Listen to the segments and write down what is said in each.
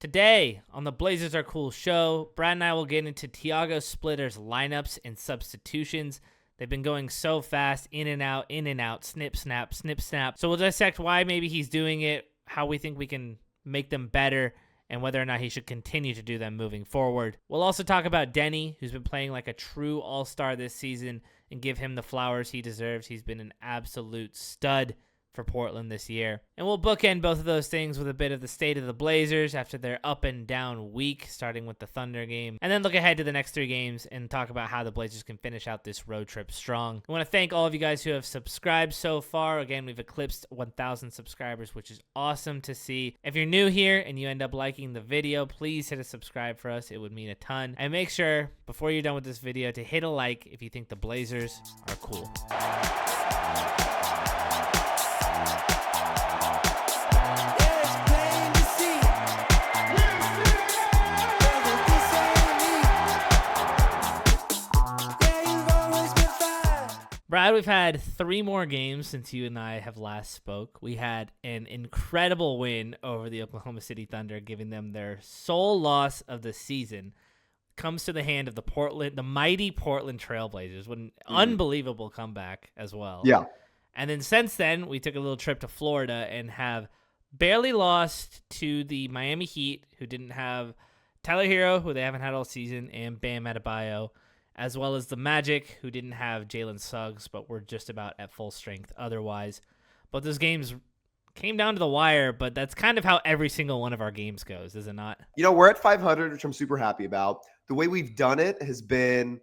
Today on the Blazers Are Cool show, Brad and I will get into Tiago Splitter's lineups and substitutions. They've been going so fast, in and out, snip, snap, snip, snap. So we'll dissect why maybe he's doing it, how we think we can make them better, and whether or not he should continue to do them moving forward. We'll also talk about Deni, who's been playing like a true all-star this season, and give him the flowers he deserves. He's been an absolute stud for Portland this year. And we'll bookend both of those things with a bit of the state of the Blazers after their up and down week, starting with the Thunder game, and then look ahead to the next 3 games and talk about how the Blazers can finish out this road trip strong. I want to thank all of you guys who have subscribed so far. Again, we've eclipsed 1,000 subscribers, which is awesome to see. If you're new here and you end up liking the video, please hit a subscribe for us. It would mean a ton. And make sure, before you're done with this video, to hit a like if you think the Blazers are cool. Brad, we've had 3 more games since you and I have last spoke. We had an incredible win over the Oklahoma City Thunder, giving them their sole loss of the season. Comes to the hand of the mighty Portland Trailblazers. What an unbelievable comeback as well. Yeah. And then since then, we took a little trip to Florida and have barely lost to the Miami Heat, who didn't have Tyler Hero, who they haven't had all season, and Bam Adebayo, as well as the Magic, who didn't have Jalen Suggs, but were just about at full strength otherwise. But those games came down to the wire, but that's kind of how every single one of our games goes, is it not? You know, we're at 500, which I'm super happy about. The way we've done it has been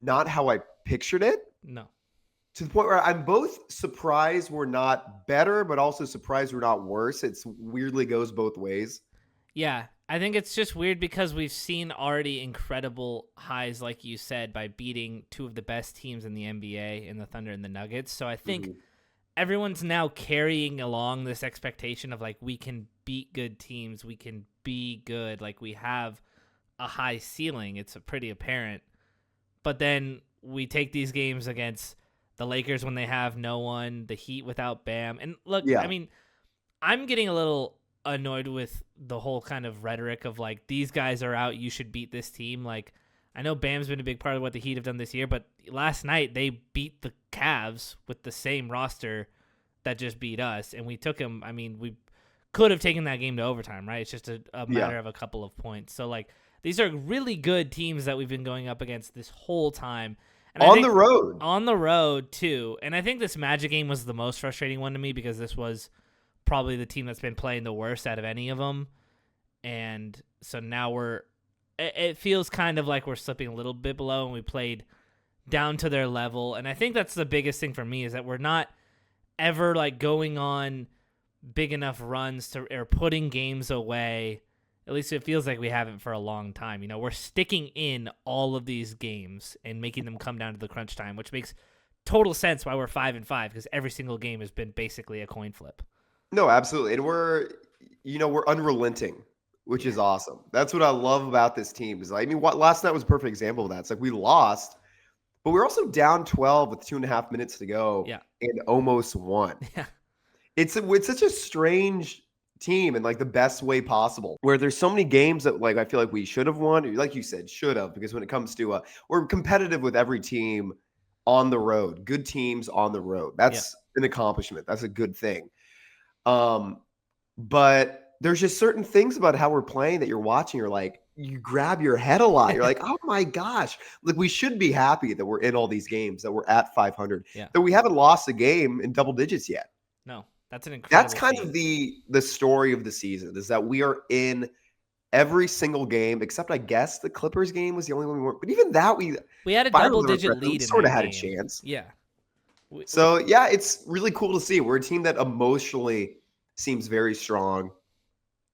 not how I pictured it. No. To the point where I'm both surprised we're not better, but also surprised we're not worse. It's weirdly goes both ways. Yeah, I think it's just weird because we've seen already incredible highs, like you said, by beating 2 of the best teams in the NBA in the Thunder and the Nuggets. So I think everyone's now carrying along this expectation of, like, we can beat good teams. We can be good. Like, we have a high ceiling. It's pretty apparent. But then we take these games against the Lakers when they have no one, the Heat without Bam. And look, I mean, I'm getting a little annoyed with the whole kind of rhetoric of, like, these guys are out, you should beat this team. Like, I know Bam's been a big part of what the Heat have done this year, but last night they beat the Cavs with the same roster that just beat us, and we took them. I mean, we could have taken that game to overtime, right? It's just a matter of a couple of points. So, like, these are really good teams that we've been going up against this whole time. And on the road too. And I think this Magic game was the most frustrating one to me because this was probably the team that's been playing the worst out of any of them. And so now it feels kind of like we're slipping a little bit below, and we played down to their level. And I think that's the biggest thing for me, is that we're not ever, like, going on big enough runs or putting games away. At least it feels like we haven't for a long time. You know, we're sticking in all of these games and making them come down to the crunch time, which makes total sense why we're 5-5, because every single game has been basically a coin flip. No, absolutely. And we're unrelenting, which is awesome. That's what I love about this team. Is, I mean, last night was a perfect example of that. It's like we lost, but we were also down 12 with 2.5 minutes to go and almost won. Yeah. It's such a strange team in, like, the best way possible, where there's so many games that, like, I feel like we should have won, like you said, should have, because when it comes to we're competitive with every team on the road, good teams on the road. That's an accomplishment. That's a good thing. But there's just certain things about how we're playing that you're watching, you're like, you grab your head a lot. You're like, oh my gosh, like, we should be happy that we're in all these games, that we're at 500, that we haven't lost a game in double digits yet. No. That's an incredible That's kind of the story of the season, is that we are in every single game, except I guess the Clippers game was the only one we weren't. But even that, we had a double-digit lead. We sort of had a chance. Yeah. So, yeah, it's really cool to see. We're a team that emotionally seems very strong.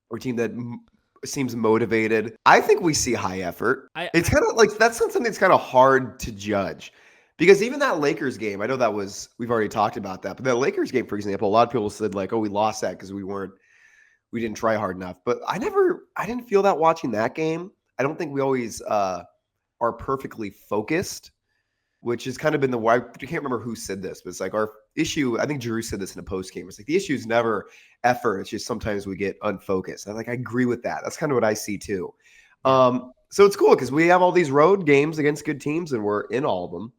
We're a team that seems motivated. I think we see high effort. It's kind of like, that's something that's kind of hard to judge. Because even that Lakers game, I know we've already talked about that, but that Lakers game, for example, a lot of people said, like, oh, we lost that because we didn't try hard enough. But I didn't feel that watching that game. I don't think we always are perfectly focused, which has kind of been I can't remember who said this, but it's like our issue, I think Drew said this in a post game. It's like the issue is never effort. It's just sometimes we get unfocused. I agree with that. That's kind of what I see too. Yeah. So it's cool because we have all these road games against good teams and we're in all of them.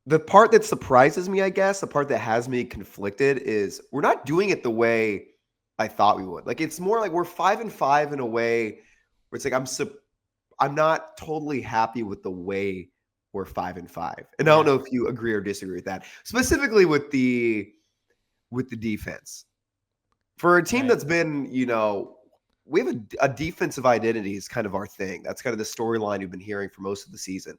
The part that surprises me, I guess, the part that has me conflicted is we're not doing it the way I thought we would. Like, it's more like we're 5-5 in a way where it's like I'm not totally happy with the way we're 5-5. And I don't know if you agree or disagree with that. Specifically with the defense. For a team that's been, we have a defensive identity is kind of our thing. That's kind of the storyline we've been hearing for most of the season.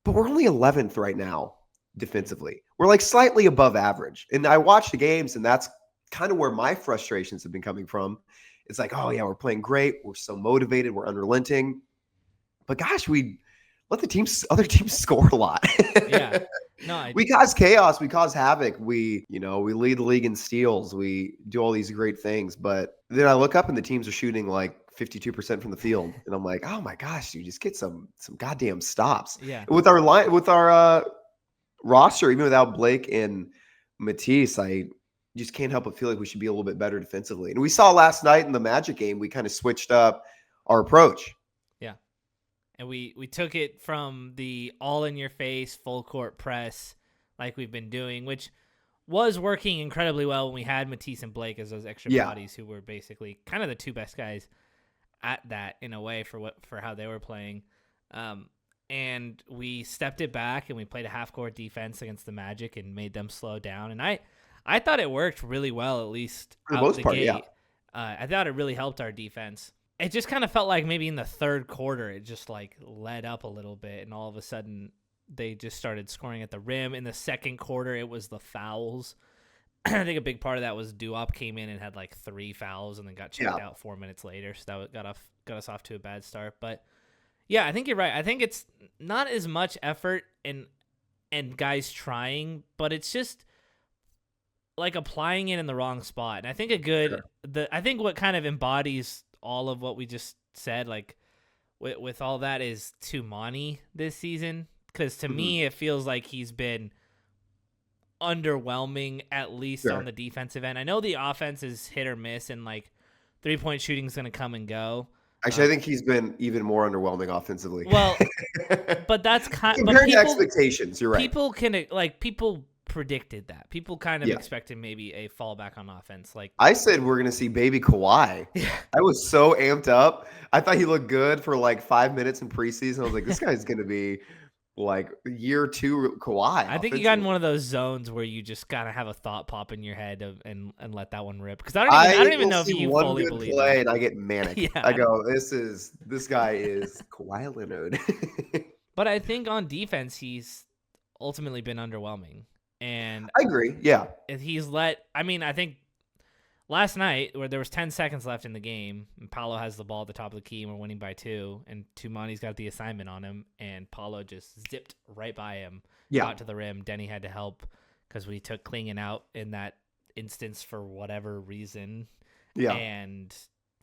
But we're only 11th right now defensively. We're like slightly above average. And I watch the games, and that's kind of where my frustrations have been coming from. It's like, oh, yeah, we're playing great. We're so motivated. We're unrelenting. But gosh, we let other teams score a lot. Yeah. No, we cause chaos. We cause havoc. We lead the league in steals. We do all these great things. But then I look up and the teams are shooting like 52% from the field. And I'm like, oh my gosh, dude, just get some goddamn stops. Yeah. With our roster, even without Blake and Matisse, I just can't help but feel like we should be a little bit better defensively. And we saw last night in the Magic game, we kind of switched up our approach. Yeah. And we took it from the all-in-your-face, full-court press like we've been doing, which was working incredibly well when we had Matisse and Blake as those extra bodies who were basically kind of the two best guys at that in a way for how they were playing. And we stepped it back and we played a half-court defense against the Magic and made them slow down. And I thought it worked really well, at least for the most part, gate. Yeah. I thought it really helped our defense. It just kind of felt like maybe in the third quarter, it just like led up a little bit. And all of a sudden they just started scoring at the rim. In the second quarter, it was the fouls. I think a big part of that was Duop came in and had like 3 fouls and then got checked out 4 minutes later. So that got us off to a bad start. But yeah, I think you're right. I think it's not as much effort and guys trying, but it's just like applying it in the wrong spot. And I think I think what kind of embodies all of what we just said, like with all that, is Tumani this season. Because to me, it feels like he's been underwhelming, at least on the defensive end. I know the offense is hit or miss, and like 3-point shooting is going to come and go. Actually, I think he's been even more underwhelming offensively. Well, but that's compared to expectations. You're right. People predicted that. People kind of expected maybe a fallback on offense. Like I said, we're going to see baby Kawhi. I was so amped up. I thought he looked good for like 5 minutes in preseason. I was like, this guy's going to be like year 2 Kawhi. I think you got in one of those zones where you just gotta have a thought pop in your head and let that one rip. Because I don't even know if you fully believe play that. And I get manic. I go, this guy is Kawhi Leonard. But I think on defense, he's ultimately been underwhelming. And I agree. Yeah. I think last night, where there was 10 seconds left in the game, and Paolo has the ball at the top of the key, and we're winning by 2, and Tumani's got the assignment on him, and Paolo just zipped right by him, got to the rim. Deni had to help because we took Klingen out in that instance for whatever reason, and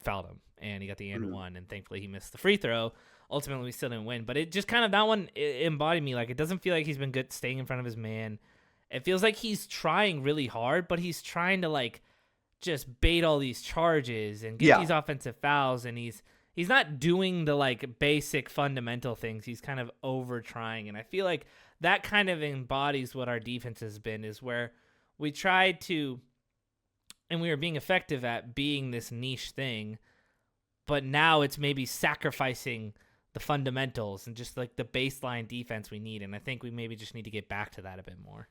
fouled him, and he got the and one, and thankfully he missed the free throw. Ultimately, we still didn't win, but it just kind of, that one embodied me. Like, it doesn't feel like he's been good staying in front of his man. It feels like he's trying really hard, but he's trying to, like, just bait all these charges and get these offensive fouls, and he's not doing the like basic fundamental things. He's kind of over trying, and I feel like that kind of embodies what our defense has been, is where we tried to, and we were being effective at being this niche thing, but now it's maybe sacrificing the fundamentals and just like the baseline defense we need, and I think we maybe just need to get back to that a bit more.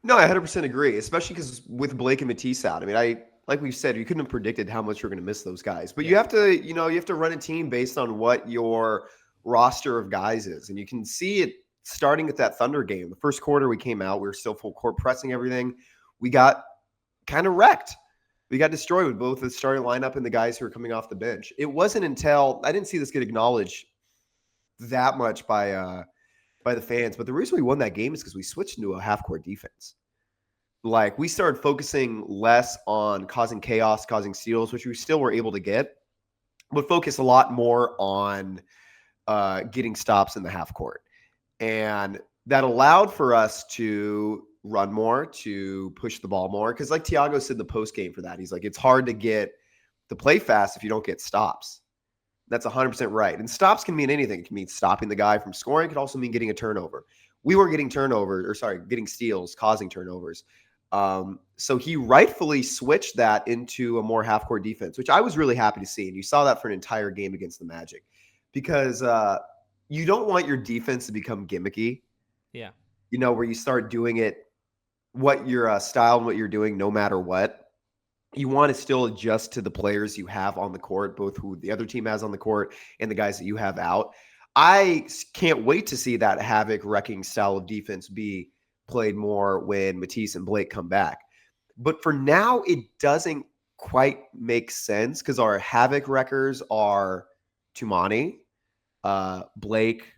No, I 100% agree, especially because with Blake and Matisse out, I mean, like we said, you couldn't have predicted how much you're going to miss those guys. But you have to run a team based on what your roster of guys is. And you can see it starting at that Thunder game. The first quarter we came out, we were still full court pressing everything. We got kind of wrecked. We got destroyed with both the starting lineup and the guys who were coming off the bench. It wasn't until I didn't see this get acknowledged that much by the fans. But the reason we won that game is because we switched into a half-court defense. Like, we started focusing less on causing chaos, causing steals, which we still were able to get, but focus a lot more on getting stops in the half court. And that allowed for us to run more, to push the ball more. Because like Tiago said in the post game for that, he's like, it's hard to get to play fast if you don't get stops. That's 100% right. And stops can mean anything. It can mean stopping the guy from scoring. It could also mean getting a turnover. We were getting getting steals, causing turnovers. So he rightfully switched that into a more half-court defense, which I was really happy to see. And you saw that for an entire game against the Magic because you don't want your defense to become gimmicky. Yeah. Where you start doing it, what your style and what you're doing, no matter what. You want to still adjust to the players you have on the court, both who the other team has on the court and the guys that you have out. I can't wait to see that havoc-wrecking style of defense be played more when Matisse and Blake come back. But for now, it doesn't quite make sense because our havoc wreckers are Tumani, Blake,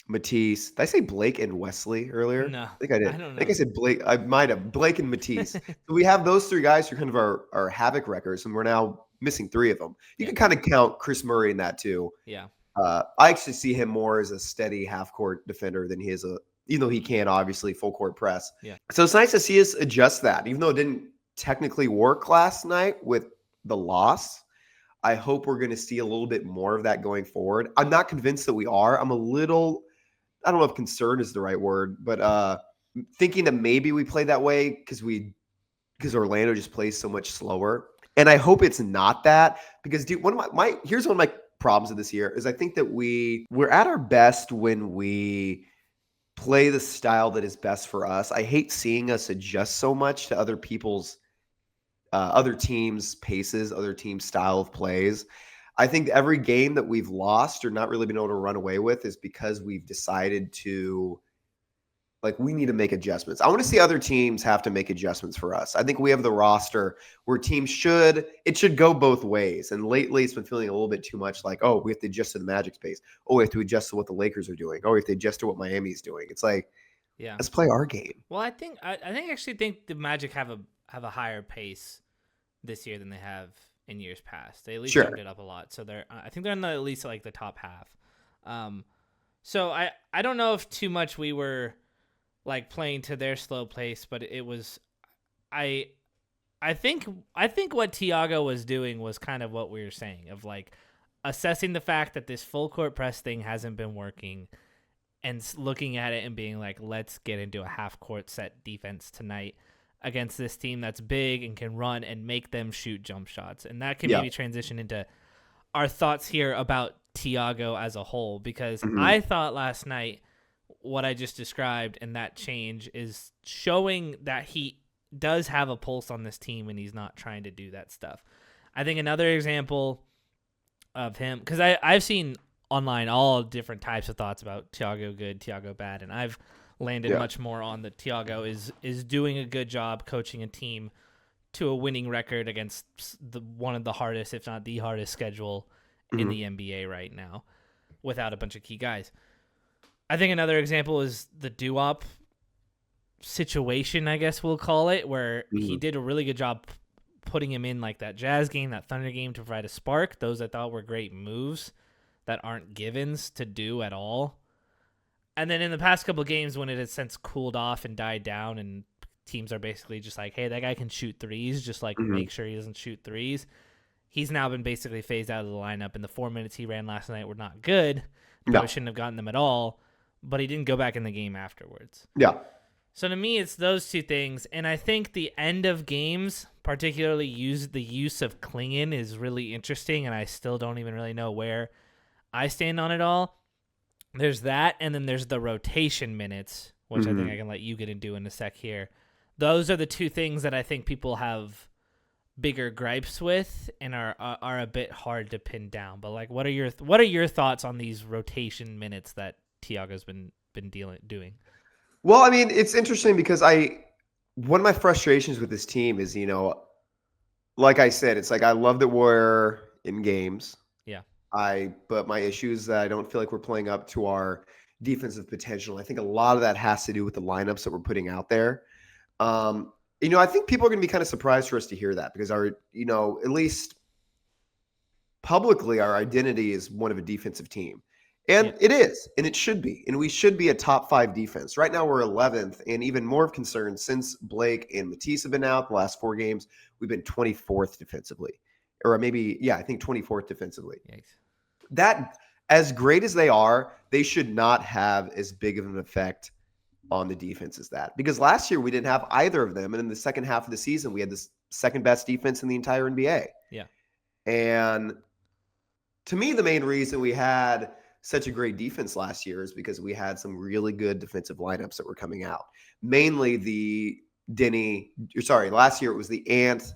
Matisse. Did I say Blake and Wesley earlier? No, I think I did. I don't know. I think I said Blake. I might have. Blake and Matisse. So we have those three guys who are kind of our havoc wreckers, and we're now missing three of them. You can kind of count Chris Murray in that too. Yeah. I actually see him more as a steady half-court defender than he is even though he can obviously full-court press. Yeah. So it's nice to see us adjust that, even though it didn't technically work last night with the loss. I hope we're going to see a little bit more of that going forward. I'm not convinced that we are. I'm a little, I don't know if concern is the right word, but thinking that maybe we play that way because Orlando just plays so much slower. And I hope it's not that because dude, here's one of my problems of this year is I think that we're at our best when we play the style that is best for us. I hate seeing us adjust so much to other people's other teams' paces, other teams' style of plays. I think every game that we've lost or not really been able to run away with is because we've decided to, we need to make adjustments. I want to see other teams have to make adjustments for us. I think we have the roster where teams should go both ways. And lately it's been feeling a little bit too much like, oh, we have to adjust to the Magic's pace. Oh, we have to adjust to what the Lakers are doing. Oh, we have to adjust to what Miami's doing. It's like, yeah, let's play our game. Well, I actually think the Magic have a higher pace this year than they have in years past. They at least turned it up a lot. So I think they're in at least like the top half. So I don't know if too much we were like playing to their slow pace, but it was, I think what Tiago was doing was kind of what we were saying of like assessing the fact that this full court press thing hasn't been working and looking at it and being like, let's get into a half court set defense tonight against this team that's big and can run and make them shoot jump shots. And that can maybe transition into our thoughts here about Tiago as a whole, because I thought last night what I just described and that change is showing that he does have a pulse on this team and he's not trying to do that stuff. I think another example of him, because I've seen online all different types of thoughts about Tiago good, Tiago bad, and I've landed much more on the Tiago is doing a good job coaching a team to a winning record against one of the hardest, if not the hardest schedule in the NBA right now without a bunch of key guys. I think another example is the doo-wop situation, I guess we'll call it, where he did a really good job putting him in like that Jazz game, that Thunder game to provide a spark. Those I thought were great moves that aren't givens to do at all. And then in the past couple of games when it has since cooled off and died down and teams are basically just like, hey, that guy can shoot threes, just like make sure he doesn't shoot threes. He's now been basically phased out of the lineup, and the 4 minutes he ran last night were not good. Probably shouldn't have gotten them at all, but he didn't go back in the game afterwards. Yeah. So to me, it's those two things, and I think the end of games, particularly the use of Klingon, is really interesting, and I still don't even really know where I stand on it all. There's that, and then there's the rotation minutes, which I think I can let you get into in a sec here. Those are the two things that I think people have bigger gripes with and are a bit hard to pin down. But like, what are your thoughts on these rotation minutes that Tiago's been doing? Well, I mean, it's interesting because one of my frustrations with this team is, like I said, it's like I love that we're in games. Yeah. But my issue is that I don't feel like we're playing up to our defensive potential. I think a lot of that has to do with the lineups that we're putting out there. I think people are going to be kind of surprised for us to hear that because our, at least publicly, our identity is one of a defensive team. And it is, and it should be. And we should be a top 5 defense. Right now we're 11th, and even more of concern since Blake and Matisse have been out the last 4 games, we've been 24th defensively. Or maybe, I think 24th defensively. Yikes. That, as great as they are, they should not have as big of an effect on the defense as that. Because last year we didn't have either of them. And in the second half of the season, we had the second best defense in the entire NBA. Yeah. And to me, the main reason we had such a great defense last year is because we had some really good defensive lineups that were coming out. Mainly last year it was the Ant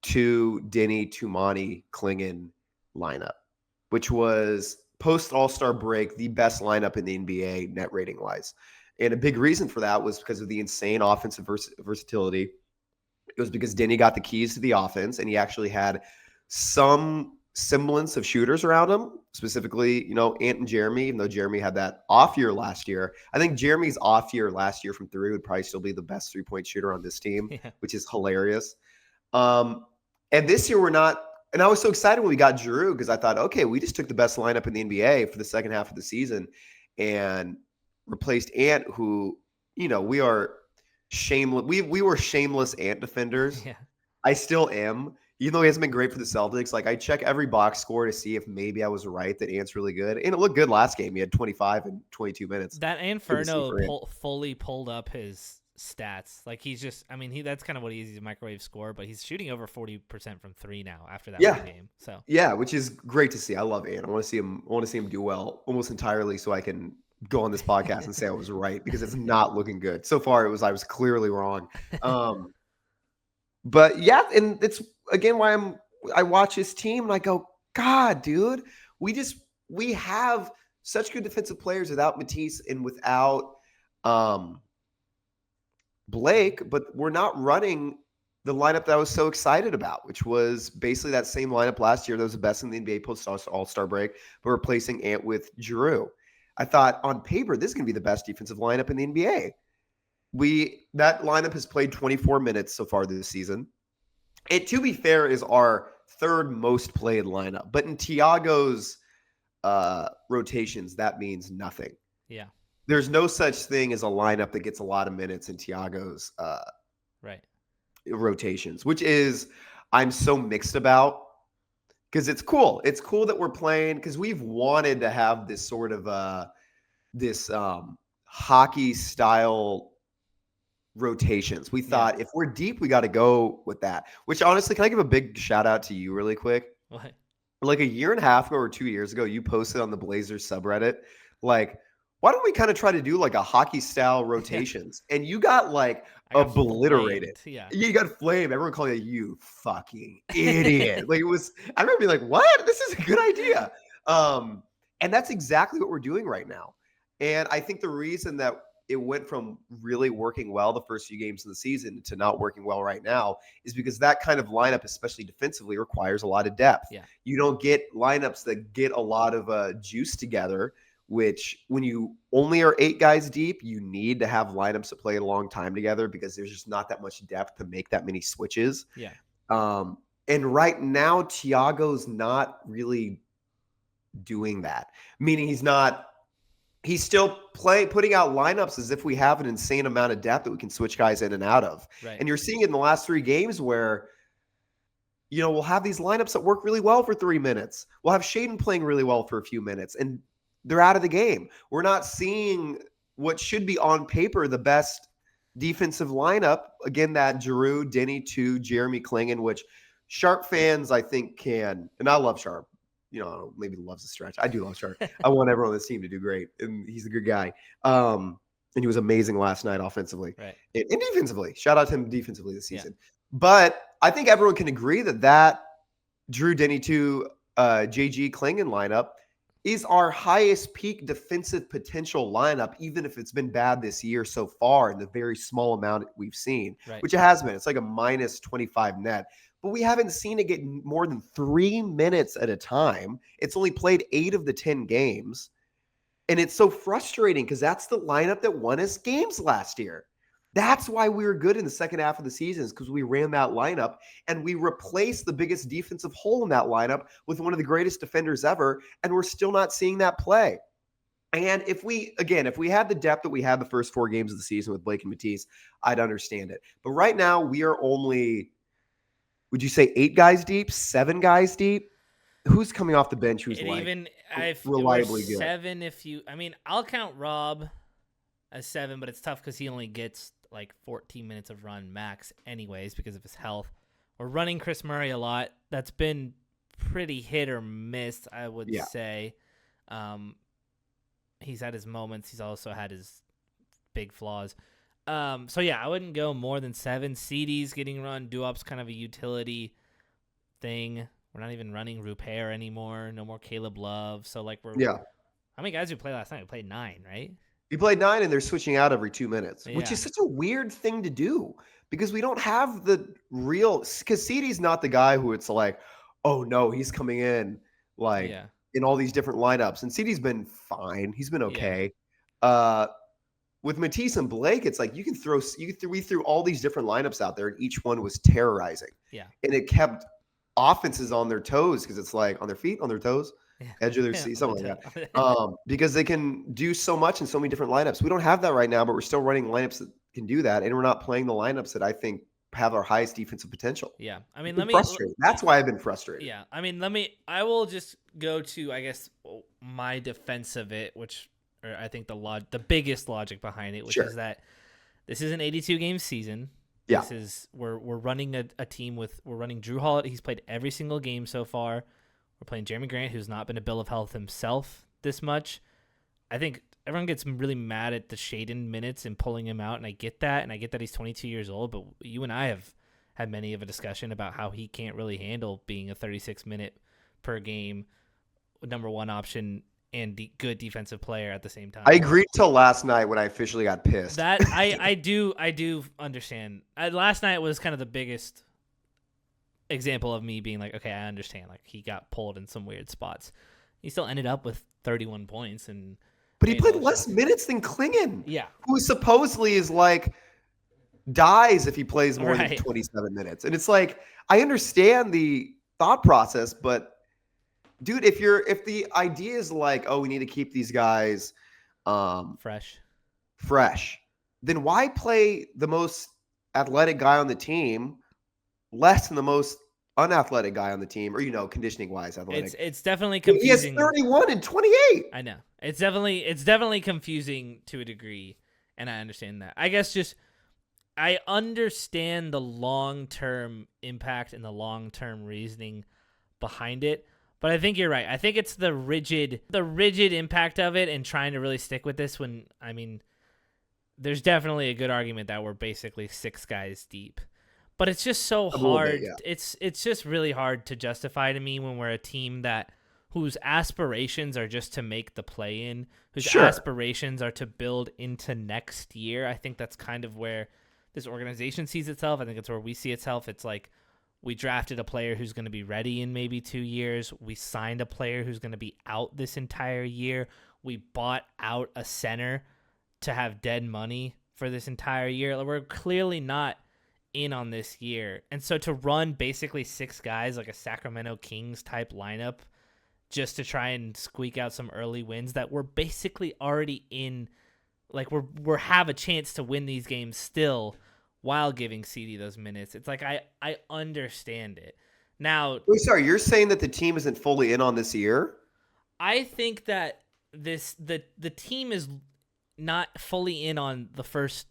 to Deni to Monty Klingon lineup, which was post All-Star break, the best lineup in the NBA net rating wise. And a big reason for that was because of the insane offensive versatility. It was because Deni got the keys to the offense, and he actually had some semblance of shooters around him, specifically, Ant and Jeremy, even though Jeremy had that off year last year. I think Jeremy's off year last year from 3 would probably still be the best 3-point shooter on this team, which is hilarious. And this year we're not, and I was so excited when we got Jethro because I thought, okay, we just took the best lineup in the NBA for the second half of the season and replaced Ant, who, we are shameless. We were shameless Ant defenders. Yeah. I still am. Even though he hasn't been great for the Celtics, like I check every box score to see if maybe I was right that Ant's really good. And it looked good last game. He had 25 in 22 minutes. That Inferno fully pulled up his stats. Like he's just, that's kind of what he is. He's a microwave scorer, but he's shooting over 40% from 3 now after that one game. So yeah, which is great to see. I love Ant. I want to see him do well almost entirely so I can go on this podcast and say I was right because it's not looking good. So far I was clearly wrong. But yeah, and it's again why I watch his team and I go, God, dude, we have such good defensive players without Matisse and without Blake, but we're not running the lineup that I was so excited about, which was basically that same lineup last year that was the best in the NBA post All-Star break, but replacing Ant with Jethro. I thought on paper this is going to be the best defensive lineup in the NBA. That lineup has played 24 minutes so far this season. It, to be fair, is our third most played lineup. But in Tiago's rotations, that means nothing. Yeah. There's no such thing as a lineup that gets a lot of minutes in Tiago's rotations, which is I'm so mixed about because it's cool. It's cool that we're playing because we've wanted to have this sort of hockey style rotations. We thought if we're deep, we got to go with that, which honestly, can I give a big shout out to you really quick? What? Like a year and a half ago or 2 years ago, you posted on the Blazers subreddit, like, why don't we kind of try to do like a hockey style rotations? And you got like obliterated. You got flamed. Everyone called you fucking idiot. Like it was, I remember being like, what? This is a good idea. And that's exactly what we're doing right now. And I think the reason that it went from really working well the first few games of the season to not working well right now is because that kind of lineup, especially defensively, requires a lot of depth. Yeah. You don't get lineups that get a lot of juice together, which when you only are 8 guys deep, you need to have lineups that play a long time together because there's just not that much depth to make that many switches. Yeah. And right now, Tiago's not really doing that, meaning he's still putting out lineups as if we have an insane amount of depth that we can switch guys in and out of. Right. And you're seeing it in the last 3 games where, we'll have these lineups that work really well for 3 minutes. We'll have Shaedon playing really well for a few minutes, and they're out of the game. We're not seeing what should be on paper the best defensive lineup. Again, that Jethro, Deni to Jeremy Klingon, which Sharp fans, I think, can, and I love Sharp. Maybe loves the stretch. I do love Sharp. I want everyone on this team to do great, and he's a good guy. And he was amazing last night offensively and defensively. Shout out to him defensively this season. Yeah. But I think everyone can agree that Jethro, Deni to JG Klingon lineup is our highest peak defensive potential lineup, even if it's been bad this year so far in the very small amount we've seen, which it has been. It's like a minus 25 net. But we haven't seen it get more than 3 minutes at a time. It's only played 8 of the 10 games. And it's so frustrating because that's the lineup that won us games last year. That's why we were good in the second half of the season, because we ran that lineup and we replaced the biggest defensive hole in that lineup with one of the greatest defenders ever. And we're still not seeing that play. And if we had the depth that we had the first 4 games of the season with Blake and Matisse, I'd understand it. But right now we are only, would you say 8 guys deep, 7 guys deep? Who's coming off the bench who's we're reliably good? 7 if you, I mean, I'll count Rob as 7, but it's tough because he only gets like 14 minutes of run max anyways because of his health. We're running Chris Murray a lot. That's been pretty hit or miss, I would say. He's had his moments. He's also had his big flaws. So yeah, I wouldn't go more than 7. CD's getting run. Duop's kind of a utility thing. We're not even running Rupert anymore. No more Caleb Love. So like how many guys did we play last night? We played 9, right? We played 9 and they're switching out every 2 minutes, which is such a weird thing to do because we don't have the real, because CD's not the guy who it's like, oh no, he's coming in like in all these different lineups. And CD's been fine. He's been okay. With Matisse and Blake, it's like we threw all these different lineups out there and each one was terrorizing. Yeah. And it kept offenses on their toes because it's like on their feet, on their toes. Edge of their seat, something like that. Because they can do so much in so many different lineups. We don't have that right now, but we're still running lineups that can do that, and we're not playing the lineups that I think have our highest defensive potential. Yeah, I mean, That's why I've been frustrated. Yeah, I mean, I will just go to, I guess, my defense of it, or I think the biggest logic behind it, which is that this is an 82-game season. Yeah, we're running a team we're running Drew Holiday. He's played every single game so far. We're playing Jeremy Grant, who's not been a bill of health himself this much. I think everyone gets really mad at the Shaden minutes and pulling him out, and I get that, he's 22 years old, but you and I have had many of a discussion about how he can't really handle being a 36-minute per game number 1 option and good defensive player at the same time. I agreed till last night when I officially got pissed. That I do understand. Last night was kind of the biggest example of me being like, okay, I understand. Like, he got pulled in some weird spots. He still ended up with 31 points, but he played less minutes than Klingon. Yeah, who supposedly is like dies if he plays more than 27 minutes. And it's like, I understand the thought process, but dude, if the idea is like, oh, we need to keep these guys fresh, then why play the most athletic guy on the team less than the most unathletic guy on the team, or conditioning wise athletic? It's definitely confusing. He has 31 and 28. I know. It's definitely confusing to a degree, and I understand that. I guess just I understand the long-term impact and the long-term reasoning behind it, but I think you're right. I think it's the rigid impact of it and trying to really stick with this when, I mean, there's definitely a good argument that we're basically 6 guys deep. But it's just so hard. It's just really hard to justify to me when we're a team whose aspirations are just to make the play-in, whose aspirations are to build into next year. I think that's kind of where this organization sees itself. I think it's where we see itself. It's like we drafted a player who's going to be ready in maybe 2 years. We signed a player who's going to be out this entire year. We bought out a center to have dead money for this entire year. We're clearly not in on this year. And so to run basically 6 guys like a Sacramento Kings type lineup just to try and squeak out some early wins that we're basically already in, like we're have a chance to win these games still while giving CD those minutes. It's like I understand it. Now, wait, sorry, you're saying that the team isn't fully in on this year? I think that the team is not fully in on the first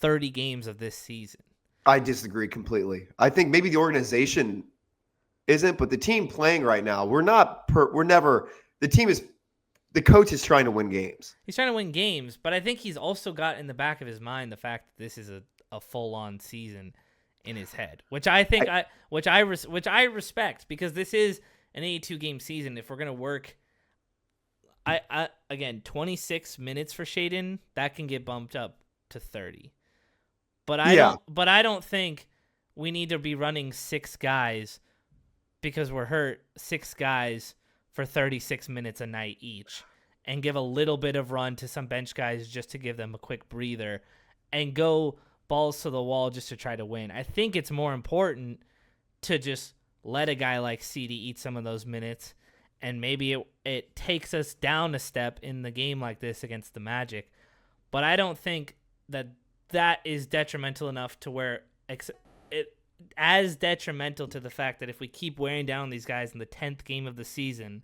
30 games of this season. I disagree completely. I think maybe the organization isn't, but the team playing right now, the coach is trying to win games. He's trying to win games, but I think he's also got in the back of his mind the fact that this is a full-on season in his head, which I think which I respect, because this is an 82-game season. If we're going to work, again, 26 minutes for Shaden, that can get bumped up to 30. But I don't think we need to be running 6 guys because we're hurt, 6 guys for 36 minutes a night each, and give a little bit of run to some bench guys just to give them a quick breather and go balls to the wall just to try to win. I think it's more important to just let a guy like CD eat some of those minutes and maybe it takes us down a step in the game like this against the Magic. But I don't think that is detrimental enough to where it as detrimental to the fact that if we keep wearing down these guys in the 10th game of the season,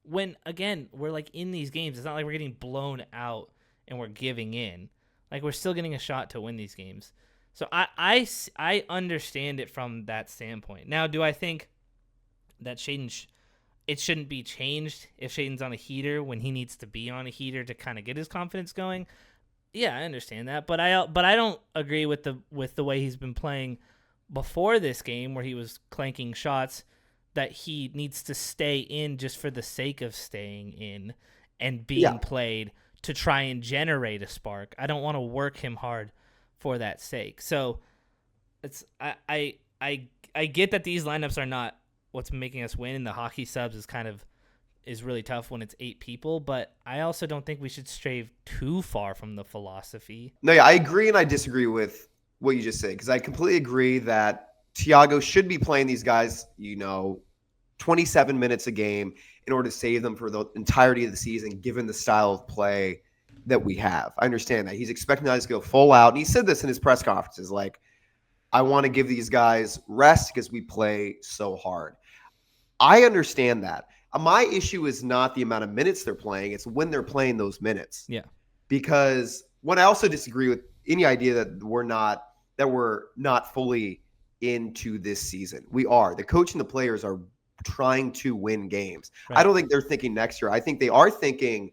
when, again, we're like in these games, it's not like we're getting blown out and we're giving in. Like, we're still getting a shot to win these games. So I understand it from that standpoint. Now, do I think that it shouldn't be changed if Shaden's on a heater when he needs to be on a heater to kind of get his confidence going? Yeah, I understand that, but I don't agree with the way he's been playing before this game, where he was clanking shots, that he needs to stay in just for the sake of staying in and being played to try and generate a spark. I don't want to work him hard for that sake. So it's I get that these lineups are not what's making us win, and the hockey subs is really tough when it's 8 people, but I also don't think we should stray too far from the philosophy. No, yeah, I agree and I disagree with what you just said, because I completely agree that Tiago should be playing these guys, 27 minutes a game in order to save them for the entirety of the season, given the style of play that we have. I understand that. He's expecting us to go full out, and he said this in his press conferences, like, I want to give these guys rest because we play so hard. I understand that. My issue is not the amount of minutes they're playing. It's when they're playing those minutes. Yeah. Because when I also disagree with any idea that we're not fully into this season. We are. The coach and the players are trying to win games. Right. I don't think they're thinking next year. I think they are thinking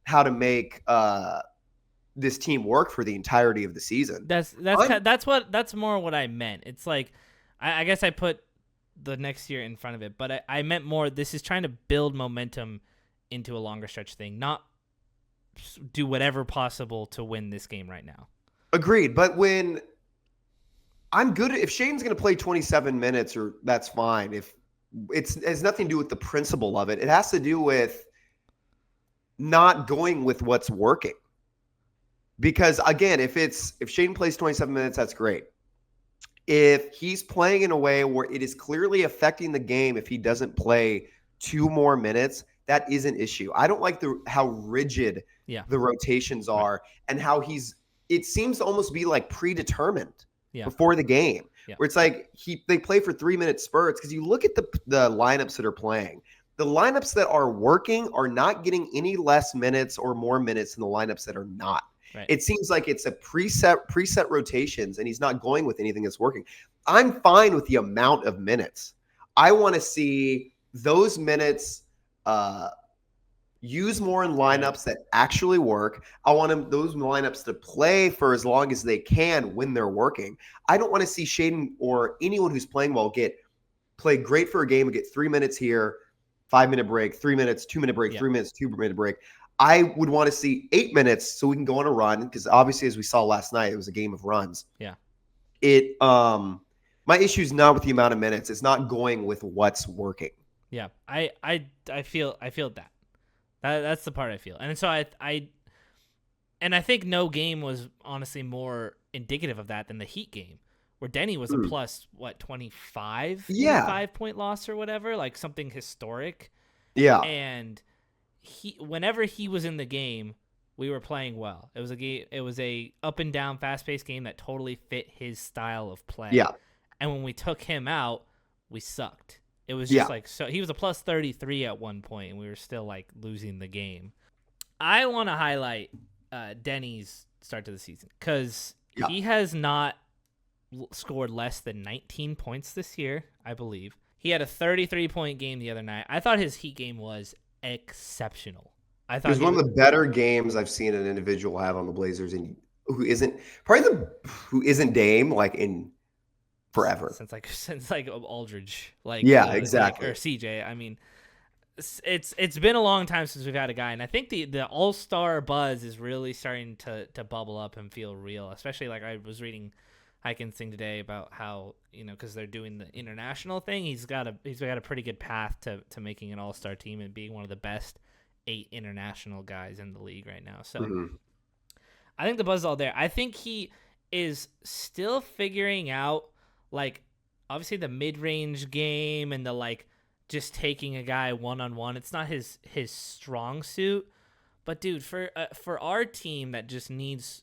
how to make this team work for the entirety of the season. That's more what I meant. It's like, I guess I put the next year in front of it, but I meant more, this is trying to build momentum into a longer stretch thing, not do whatever possible to win this game right now. Agreed. But when if Shaden's going to play 27 minutes, or that's fine. If it has nothing to do with the principle of it, it has to do with not going with what's working. Because again, if Shaden plays 27 minutes, that's great. If he's playing in a way where it is clearly affecting the game, if he doesn't play 2 more minutes, that is an issue. I don't like how rigid the rotations are, and how it seems to almost be like predetermined before the game, where it's like they play for 3-minute spurts. Because you look at the lineups that are playing, the lineups that are working are not getting any less minutes or more minutes than the lineups that are not. Right. It seems like it's a preset rotations, and he's not going with anything that's working. I'm fine with the amount of minutes. I want to see those minutes use more in lineups that actually work. I want those lineups to play for as long as they can when they're working. I don't want to see Shaden or anyone who's playing well play great for a game and get 3 minutes here, 5-minute break, 3 minutes, 2-minute break, 3 minutes, 2-minute break. I would want to see 8 minutes so we can go on a run, because obviously, as we saw last night, it was a game of runs. Yeah. My issue is not with the amount of minutes. It's not going with what's working. Yeah. I feel that. That's the part I feel. And so I think no game was honestly more indicative of that than the Heat game, where Deni was a plus 25 point loss or whatever, like something historic. Yeah. And whenever he was in the game, we were playing well. It was a up and down, fast paced game that totally fit his style of play. Yeah. And when we took him out, we sucked. It was just so he was a plus 33 at one point, and we were still like losing the game. I want to highlight Deni's start to the season, because he has not scored less than 19 points this year, I believe. He had a 33-point game the other night. I thought his Heat game was exceptional. I thought it was one of the better games I've seen an individual have on the Blazers, and who isn't Dame like in forever, since Aldridge, exactly, or CJ. I mean, it's been a long time since we've had a guy, and I think the All-Star buzz is really starting to bubble up and feel real. Especially, like, I was reading Hyken's thing today about how, because they're doing the international thing, he's got a pretty good path to making an All-Star team and being one of the best 8 international guys in the league right now. So I think the buzz is all there. I think he is still figuring out, like, obviously the mid-range game and the just taking a guy one-on-one. It's not his strong suit. But, dude, for our team that just needs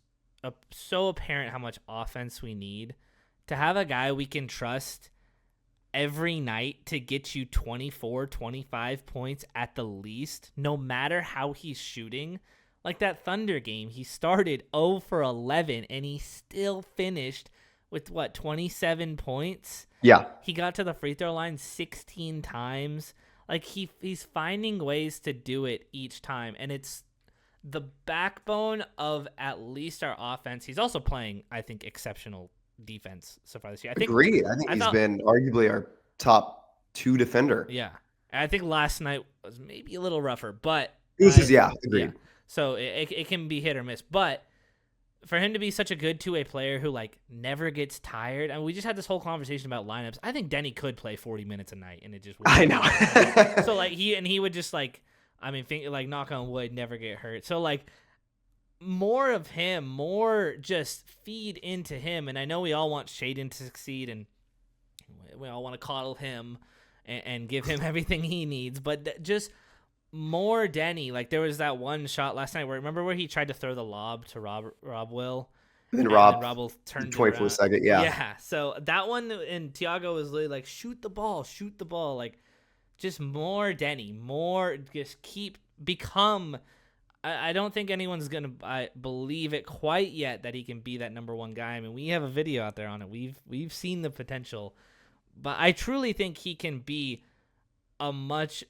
so apparent how much offense we need, to have a guy we can trust every night to get you 24, 25 points at the least, no matter how he's shooting. Like that Thunder game, he started 0 for 11, and he still finished with, 27 points? Yeah. He got to the free throw line 16 times. Like, he's finding ways to do it each time, and it's the backbone of at least our offense. He's also playing, I think, exceptional defense so far this year. Agreed. I think he's been arguably our top 2 defender. Yeah. I think last night was maybe a little rougher, but Agreed. Yeah. So it can be hit or miss, but for him to be such a good two-way player who like never gets tired, and we just had this whole conversation about lineups. I think Deni could play 40 minutes a night, and it just I know. So like he would just like, I mean, like knock on wood, never get hurt. So like more of him, more just feed into him. And I know we all want Shaden to succeed, and we all want to coddle him and give him everything he needs, but just more Deni. Like there was that one shot last night remember where he tried to throw the lob to Rob Will, and then Rob will turn 24 second. Yeah. Yeah. So that one, and Tiago was literally like, shoot the ball. Like just more Deni, more just become. I don't think anyone's going to believe it quite yet that he can be that number one guy. I mean, we have a video out there on it. We've seen the potential, but I truly think he can be a much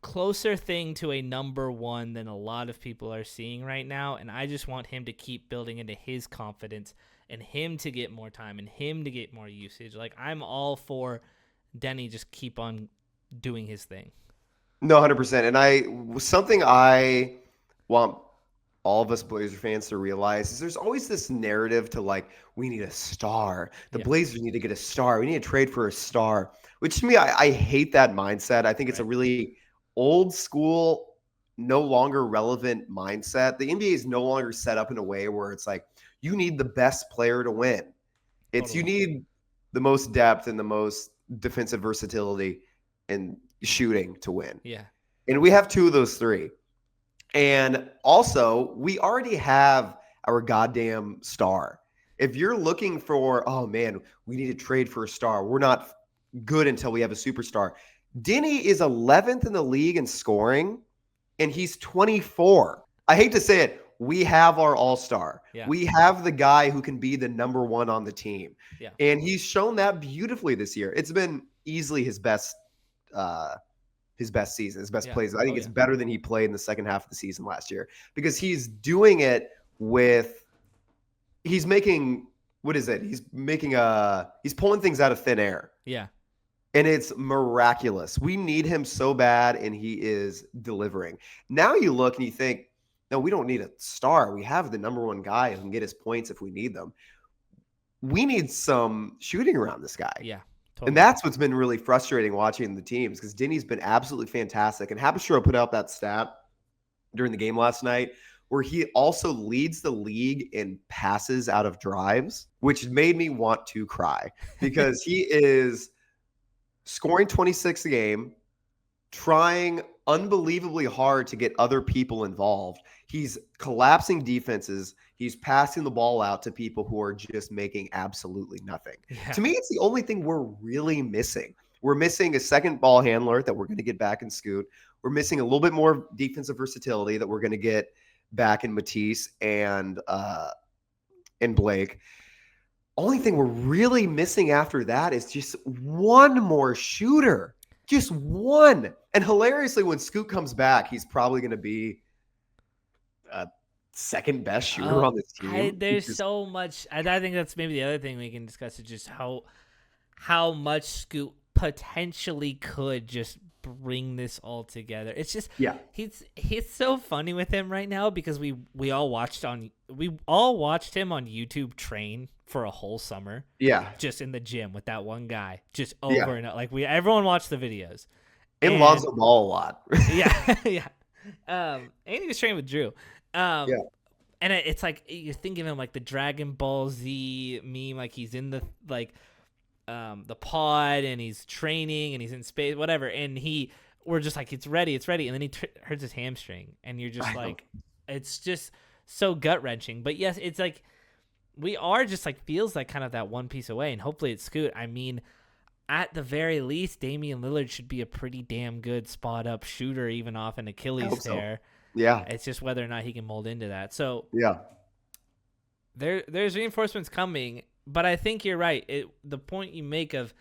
closer thing to a number one than a lot of people are seeing right now. And I just want him to keep building into his confidence and him to get more time and him to get more usage. Like I'm all for Deni just keep on doing his thing. No, 100%. And something I want all of us Blazer fans to realize is there's always this narrative to like, we need a star. The Blazers need to get a star. We need to trade for a star, which to me, I hate that mindset. I think it's a really old school, no longer relevant mindset. The NBA is no longer set up in a way where it's like, you need the best player to win. It's you need the most depth and the most defensive versatility and shooting to win. Yeah. And we have 2 of those 3. And also, we already have our goddamn star. If you're looking for, oh man, we need to trade for a star, we're not good until we have a superstar. Deni is 11th in the league in scoring, and he's 24. I hate to say it. We have our all-star. Yeah. We have the guy who can be the number one on the team. Yeah. And he's shown that beautifully this year. It's been easily his best season, his best plays. I think it's better than he played in the second half of the season last year because he's doing it he's making, what is it? He's pulling things out of thin air. Yeah. And it's miraculous. We need him so bad, and he is delivering. Now you look and you think, no, we don't need a star. We have the number one guy who can get his points if we need them. We need some shooting around this guy. Yeah. Totally. And that's what's been really frustrating watching the teams because Deni's been absolutely fantastic. And Hapestro put out that stat during the game last night where he also leads the league in passes out of drives, which made me want to cry because he is scoring 26 a game, trying unbelievably hard to get other people involved. He's collapsing defenses. He's passing the ball out to people who are just making absolutely nothing. Yeah. To me, it's the only thing we're really missing. We're missing a second ball handler that we're going to get back in Scoot. We're missing a little bit more defensive versatility that we're going to get back in Matisse and Blake. Only thing we're really missing after that is just one more shooter. Just one. And hilariously, when Scoot comes back, he's probably going to be second best shooter on this team. There's so much. I think that's maybe the other thing we can discuss is just how much Scoot potentially could just bring this all together. It's just he's so funny with him right now because we all watched him on YouTube train for a whole summer. Yeah, just in the gym with that one guy, just over and over. Like everyone watched the videos. And Lonzo Ball a lot. yeah. And he was training with Drew. And it's like you think of him like the Dragon Ball Z meme, like he's in the like the pod, and he's training, and he's in space, whatever. And we're just like, it's ready. And then he hurts his hamstring, and you're just like, it's just so gut wrenching. But yes, it's like, we are just like, feels like kind of that one piece away, and hopefully it's Scoot. I mean, at the very least, Damian Lillard should be a pretty damn good spot up shooter, even off an Achilles tear. Yeah. It's just whether or not he can mold into that. So yeah, there's reinforcements coming, but I think you're right. The point you make of,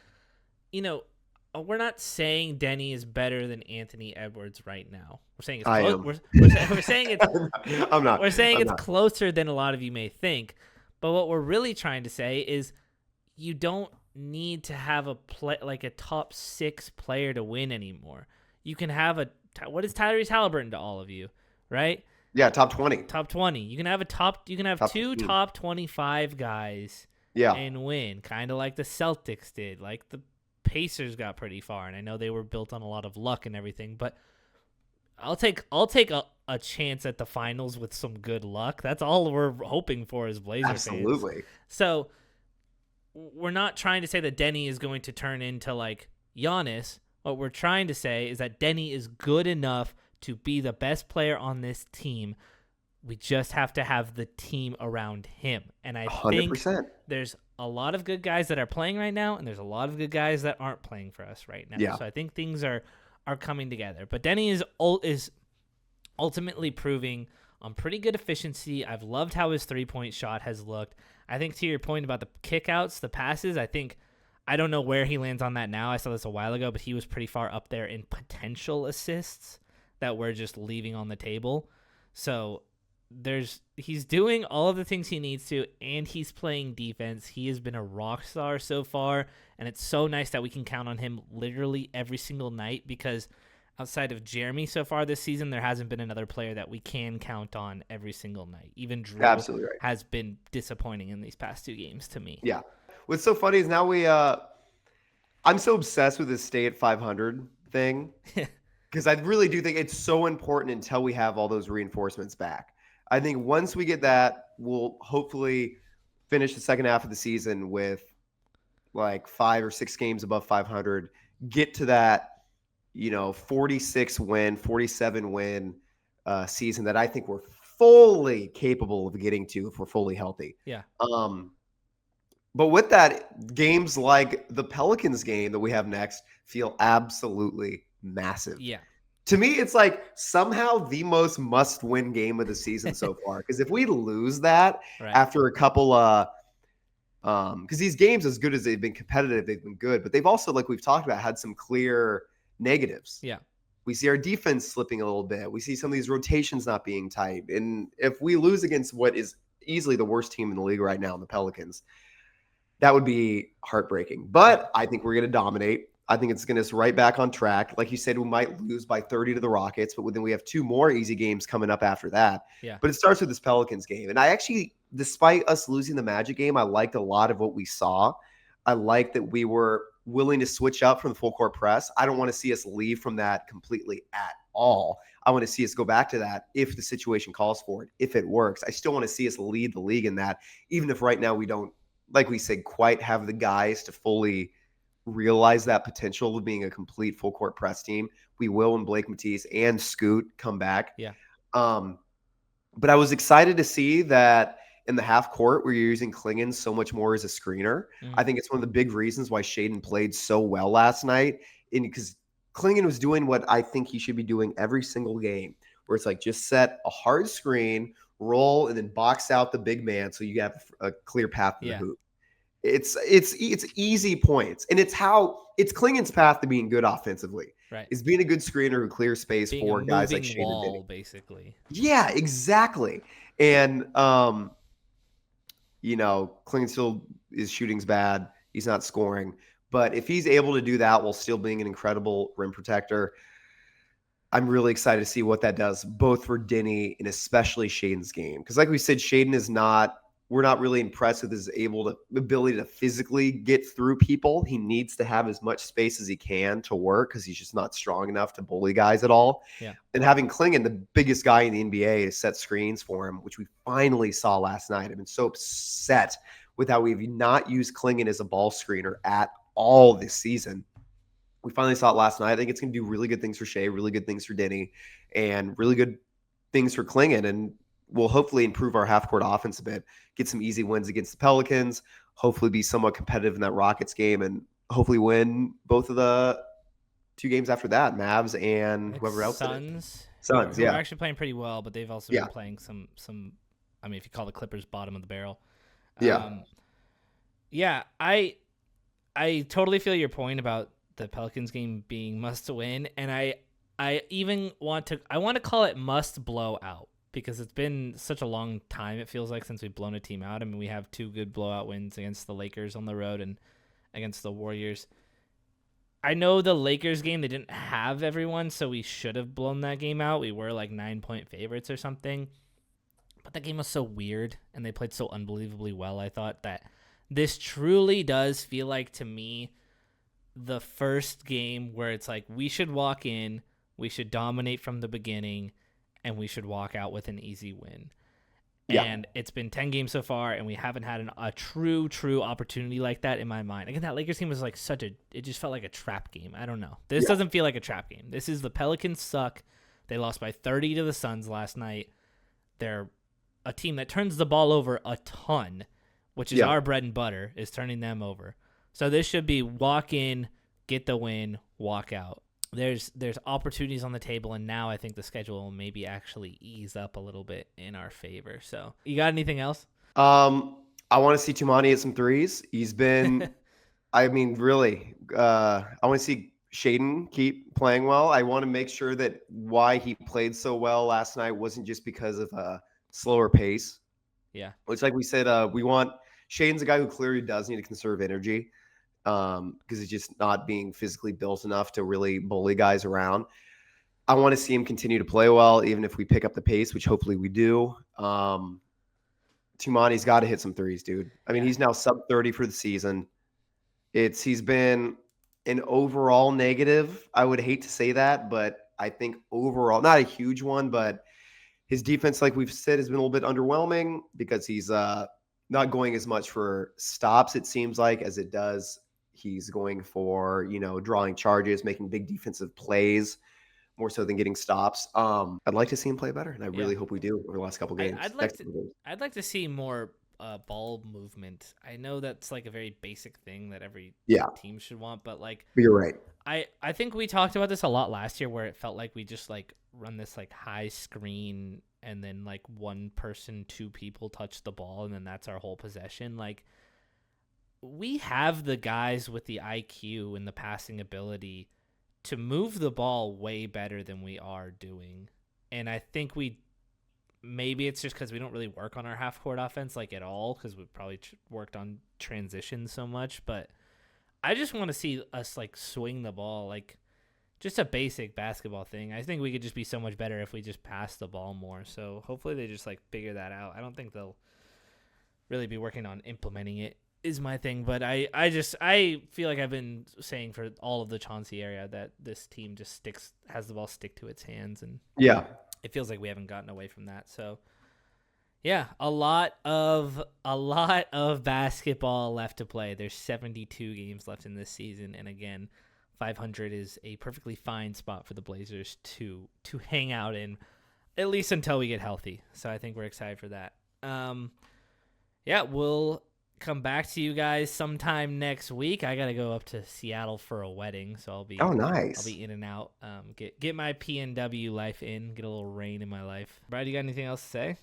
we're not saying Deni is better than Anthony Edwards right now. We're saying it's we're saying it's I'm not. We're saying I'm it's not. closer than a lot of you may think. But what we're really trying to say is you don't need to have a top 6 player to win anymore. You can have what is Tyrese Halliburton to all of you, right? Yeah, top 20. Top 20. You can have top 2 15. top 25 guys and win, kind of like the Celtics did, like the Pacers got pretty far, and I know they were built on a lot of luck and everything, but I'll take a chance at the finals with some good luck. That's all we're hoping for as Blazer fans. Absolutely. So we're not trying to say that Deni is going to turn into like Giannis. What we're trying to say is that Deni is good enough to be the best player on this team. We just have to have the team around him. And I 100%. think there's a lot of good guys that are playing right now, and there's a lot of good guys that aren't playing for us right now. Yeah. So I think things are coming together. But Deni is ultimately proving on pretty good efficiency. I've loved how his three-point shot has looked. I think to your point about the kickouts, the passes, I don't know where he lands on that now. I saw this a while ago, but he was pretty far up there in potential assists that we're just leaving on the table. So he's doing all of the things he needs to, and he's playing defense. He has been a rock star so far, and it's so nice that we can count on him literally every single night, because outside of Jeremy so far this season, there hasn't been another player that we can count on every single night. Even Drew has been disappointing in these past 2 games to me. Yeah. What's so funny is now I'm so obsessed with this stay at 500 thing, because I really do think it's so important until we have all those reinforcements back. I think once we get that, we'll hopefully finish the second half of the season with like 5 or 6 games above 500, get to that, 46 win, 47 win season that I think we're fully capable of getting to if we're fully healthy. Yeah. But with that, games like the Pelicans game that we have next feel absolutely massive. Yeah. To me, it's like somehow the most must-win game of the season so far. Because if we lose that after a couple because these games, as good as they've been competitive, they've been good. But they've also, like we've talked about, had some clear negatives. Yeah. We see our defense slipping a little bit. We see some of these rotations not being tight. And if we lose against what is easily the worst team in the league right now, the Pelicans, that would be heartbreaking. But I think we're going to dominate. I think it's going to get us right back on track. Like you said, we might lose by 30 to the Rockets, but then we have 2 more easy games coming up after that. Yeah. But it starts with this Pelicans game. And I actually, despite us losing the Magic game, I liked a lot of what we saw. I liked that we were willing to switch up from the full court press. I don't want to see us leave from that completely at all. I want to see us go back to that if the situation calls for it, if it works. I still want to see us lead the league in that, even if right now we don't, like we said, quite have the guys to fully realize that potential of being a complete full court press team. We will when Blake Matisse and Scoot come back. Yeah. But I was excited to see that in the half court where you're using Klingon so much more as a screener. Mm-hmm. I think it's one of the big reasons why Shaedon played so well last night, because Klingon was doing what I think he should be doing every single game, where it's like just set a hard screen, roll, and then box out the big man so you have a clear path to the hoop. It's easy points, and it's Klingon's path to being good offensively. Right, is being a good screenner who clears space being for guys like Shaedon and Deni. Basically. Yeah, exactly. And Klingon still his shooting's bad. He's not scoring, but if he's able to do that while still being an incredible rim protector, I'm really excited to see what that does, both for Deni and especially Shaedon's game. Because like we said, Shaedon we're not really impressed with his ability to physically get through people. He needs to have as much space as he can to work because he's just not strong enough to bully guys at all. Yeah. And having Klingon, the biggest guy in the NBA, to set screens for him, which we finally saw last night. I've been so upset with how we've not used Klingon as a ball screener at all this season. We finally saw it last night. I think it's going to do really good things for Shea, really good things for Deni, and really good things for Klingon. And we'll hopefully improve our half-court offense a bit, get some easy wins against the Pelicans, hopefully be somewhat competitive in that Rockets game, and hopefully win both of the 2 games after that, Mavs and whoever else. Suns. Suns, who yeah. are actually playing pretty well, but they've also been playing some. I mean, if you call the Clippers bottom of the barrel. Yeah. I totally feel your point about the Pelicans game being must win, and I even want to call it must blow out, because it's been such a long time, it feels like, since we've blown a team out. I mean, we have 2 good blowout wins against the Lakers on the road and against the Warriors. I know the Lakers game, they didn't have everyone, so we should have blown that game out. We were like 9-point favorites or something. But that game was so weird, and they played so unbelievably well. I thought that this truly does feel like, to me, the first game where it's like we should walk in, we should dominate from the beginning, and we should walk out with an easy win. Yeah. And it's been 10 games so far, and we haven't had a true opportunity like that in my mind. Again, that Lakers game was like it just felt like a trap game. I don't know. This doesn't feel like a trap game. This is the Pelicans suck. They lost by 30 to the Suns last night. They're a team that turns the ball over a ton, which is our bread and butter, is turning them over. So this should be walk in, get the win, walk out. There's opportunities on the table, and now I think the schedule will maybe actually ease up a little bit in our favor. So you got anything else? I want to see Tumani hit some threes. He's been, I mean, really, I want to see Shaedon keep playing well. I want to make sure that why he played so well last night wasn't just because of a slower pace. Yeah. Which, like we said, we want Shaedon's a guy who clearly does need to conserve energy. Because he's just not being physically built enough to really bully guys around. I want to see him continue to play well, even if we pick up the pace, which hopefully we do. Tumani's got to hit some threes, dude. I mean, he's now sub 30 for the season. He's been an overall negative. I would hate to say that, but I think overall, not a huge one, but his defense, like we've said, has been a little bit underwhelming because he's not going as much for stops, it seems like, as it does. He's going for, drawing charges, making big defensive plays, more so than getting stops. I'd like to see him play better, and I really hope we do over the last couple games. I'd like to see more ball movement. I know that's like a very basic thing that every team should want, but you're right. I think we talked about this a lot last year, where it felt like we just run this high screen, and then 1 person, 2 people touch the ball, and then that's our whole possession. We have the guys with the IQ and the passing ability to move the ball way better than we are doing. And I think maybe it's just because we don't really work on our half-court offense at all, because we probably worked on transition so much. But I just want to see us swing the ball, just a basic basketball thing. I think we could just be so much better if we just pass the ball more. So hopefully they just figure that out. I don't think they'll really be working on implementing it, is my thing. But I feel like I've been saying for all of the Chauncey area that this team just has the ball stick to its hands, and it feels like we haven't gotten away from that. So yeah, a lot of basketball left to play. There's 72 games left in this season, and again, 500 is a perfectly fine spot for the Blazers to hang out in, at least until we get healthy. So I think we're excited for that. We'll come back to you guys sometime next week. I gotta go up to Seattle for a wedding, so I'll be nice. I'll be in and out. Get my PNW life in. Get a little rain in my life. Brad, you got anything else to say?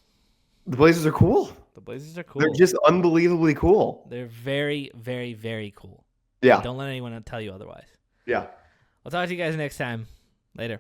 The Blazers are cool. They're just unbelievably cool. They're very, very, very cool. Yeah. Don't let anyone tell you otherwise. Yeah. I'll talk to you guys next time. Later.